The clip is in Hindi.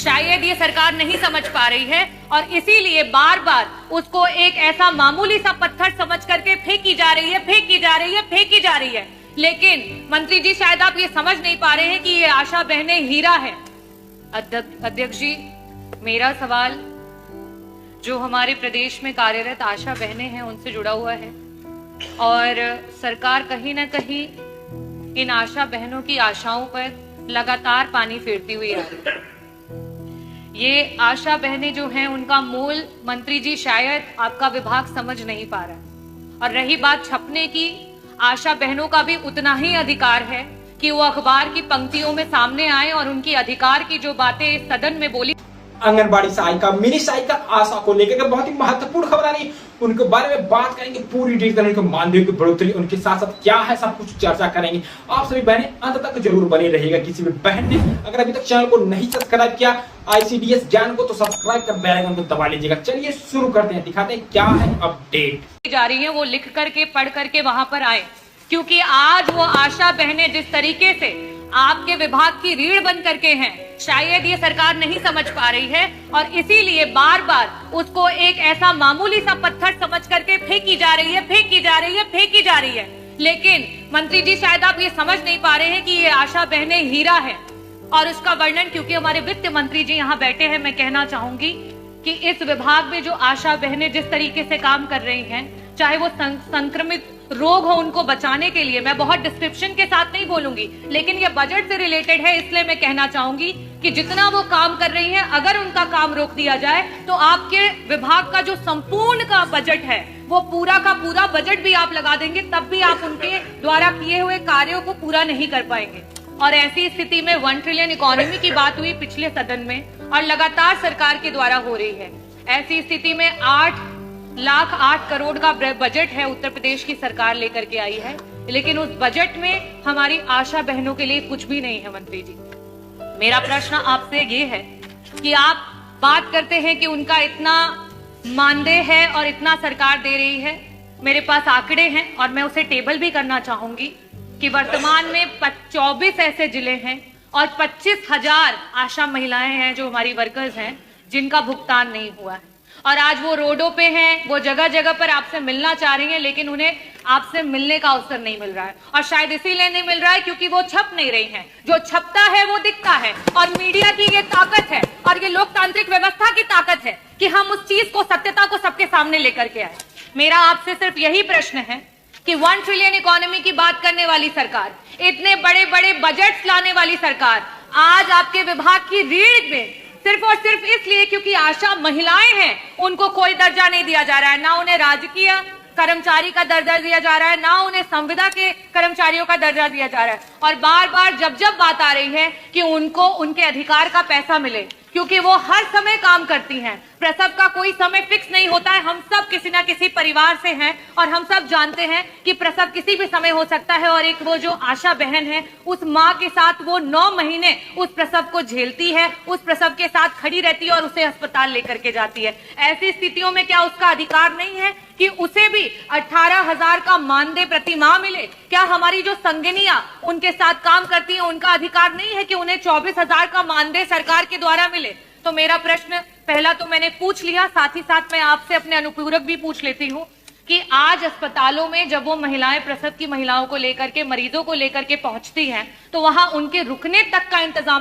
शायद ये सरकार नहीं समझ पा रही है और इसीलिए बार बार उसको एक ऐसा मामूली सा पत्थर समझ करके फेंकी जा रही है। लेकिन मंत्री जी, शायद आप ये समझ नहीं पा रहे हैं कि ये आशा बहनें हीरा है। अध्यक्ष जी, मेरा सवाल जो हमारे प्रदेश में कार्यरत आशा बहनें हैं उनसे जुड़ा हुआ है और सरकार कहीं ना कहीं इन आशा बहनों की आशाओं पर लगातार पानी फेरती हुई आ रही है। ये आशा बहनें जो हैं उनका मूल मंत्री जी शायद आपका विभाग समझ नहीं पा रहा है। और रही बात छपने की, आशा बहनों का भी उतना ही अधिकार है कि वो अखबार की पंक्तियों में सामने आए और उनकी अधिकार की जो बातें इस सदन में बोली। आंगनबाड़ी सहायिका, मिनी सहायिका आशा को लेकर के बहुत ही महत्वपूर्ण खबर आ रही है। उनके बारे में बात करेंगे, पूरी डिटेल उनके मानदेय की बढ़ोतरी, उनके साथ साथ क्या है, सब कुछ चर्चा करेंगे। आप सभी बहनें अंत तक जरूर बने रहिएगा। किसी भी बहन ने अगर अभी तक चैनल को नहीं सब्सक्राइब किया ICDS ज्ञान को, तो सब्सक्राइब कर बेल आइकन को दबा लीजिएगा। चलिए शुरू करते हैं, दिखाते हैं क्या है अपडेट जा रही है। वो लिख करके पढ़ करके वहां पर आए, क्योंकि आज वो आशा बहनें जिस तरीके से आपके विभाग की रीढ़ बन करके हैं, शायद ये सरकार नहीं समझ पा रही है और इसीलिए बार बार उसको एक ऐसा मामूली सा पत्थर समझ करके फेंकी जा रही है। लेकिन मंत्री जी, शायद आप ये समझ नहीं पा रहे हैं कि ये आशा बहनें हीरा है और उसका वर्णन, क्योंकि हमारे वित्त मंत्री जी यहाँ बैठे हैं, मैं कहना चाहूंगी कि इस विभाग में जो आशा बहनें जिस तरीके से काम कर रही हैं, चाहे वो संक्रमित रोग हो उनको बचाने के लिए, मैं बहुत डिस्क्रिप्शन के साथ नहीं बोलूंगी, लेकिन ये बजट से रिलेटेड है, इसलिए मैं कहना चाहूंगी कि जितना वो काम कर रही हैं, अगर उनका काम रोक दिया जाए तो आपके विभाग का जो संपूर्ण का बजट है, वो पूरा का पूरा बजट भी आप लगा देंगे, तब भी आप उनके द्वारा किए हुए कार्यों को पूरा नहीं कर पाएंगे। और ऐसी स्थिति में 1 ट्रिलियन इकोनॉमी की बात हुई पिछले सदन में और लगातार सरकार के द्वारा हो रही है। ऐसी स्थिति में 8 करोड़ का बजट है उत्तर प्रदेश की सरकार लेकर के आई है, लेकिन उस बजट में हमारी आशा बहनों के लिए कुछ भी नहीं है। मंत्री जी, मेरा प्रश्न आपसे ये है कि आप बात करते हैं कि उनका इतना मानदेय है और इतना सरकार दे रही है। मेरे पास आंकड़े हैं और मैं उसे टेबल भी करना चाहूंगी कि वर्तमान में 24 ऐसे जिले हैं और 25,000 आशा महिलाएं हैं जो हमारी वर्कर्स हैं, जिनका भुगतान नहीं हुआ है। और आज वो रोडों पे हैं, वो जगह जगह पर आपसे मिलना चाह रही हैं, लेकिन उन्हें आपसे मिलने का अवसर नहीं मिल रहा है। और शायद इसीलिए नहीं मिल रहा है क्योंकि वो छप नहीं रही हैं। जो छपता है वो दिखता है और मीडिया की ये ताकत है और ये लोकतांत्रिक व्यवस्था की ताकत है कि हम उस चीज को, सत्यता को सबके सामने लेकर के आए। मेरा आपसे सिर्फ यही प्रश्न है कि 1 ट्रिलियन इकोनॉमी की बात करने वाली सरकार, इतने बड़े बड़े बजट्स लाने वाली सरकार, आज आपके विभाग की रीढ़ में सिर्फ और सिर्फ इसलिए क्योंकि आशा महिलाएं हैं, उनको कोई दर्जा नहीं दिया जा रहा है। ना उन्हें राजकीय कर्मचारी का दर्जा दिया जा रहा है, ना उन्हें संविदा के कर्मचारियों का दर्जा दिया जा रहा है। और बार बार जब बात आ रही है कि उनको उनके अधिकार का पैसा मिले, क्योंकि वो हर समय काम करती हैं। प्रसव का कोई समय फिक्स नहीं होता है। हम सब किसी ना किसी परिवार से हैं और हम सब जानते हैं कि प्रसव किसी भी समय हो सकता है। और एक वो जो आशा बहन है, उस माँ के साथ वो 9 महीने उस प्रसव को झेलती है, उस प्रसव के साथ खड़ी रहती है और उसे अस्पताल लेकर के जाती है। ऐसी स्थितियों में क्या उसका अधिकार नहीं है कि उसे भी 18,000 का मानदेय प्रति माह मिले? क्या हमारी जो संगिनियां उनके साथ काम करती हैं, उनका अधिकार नहीं है कि उन्हें 24,000 का मानदेय सरकार के द्वारा मिले? तो मेरा प्रश्न पहला तो मैंने पूछ लिया, साथ ही साथ मैं आपसे अपने अनुपूरक भी पूछ लेती हूँ कि आज अस्पतालों में जब वो महिलाएं प्रसव की महिलाओं को लेकर के, मरीजों को लेकर के पहुंचती हैं, तो वहां उनके रुकने तक का इंतजाम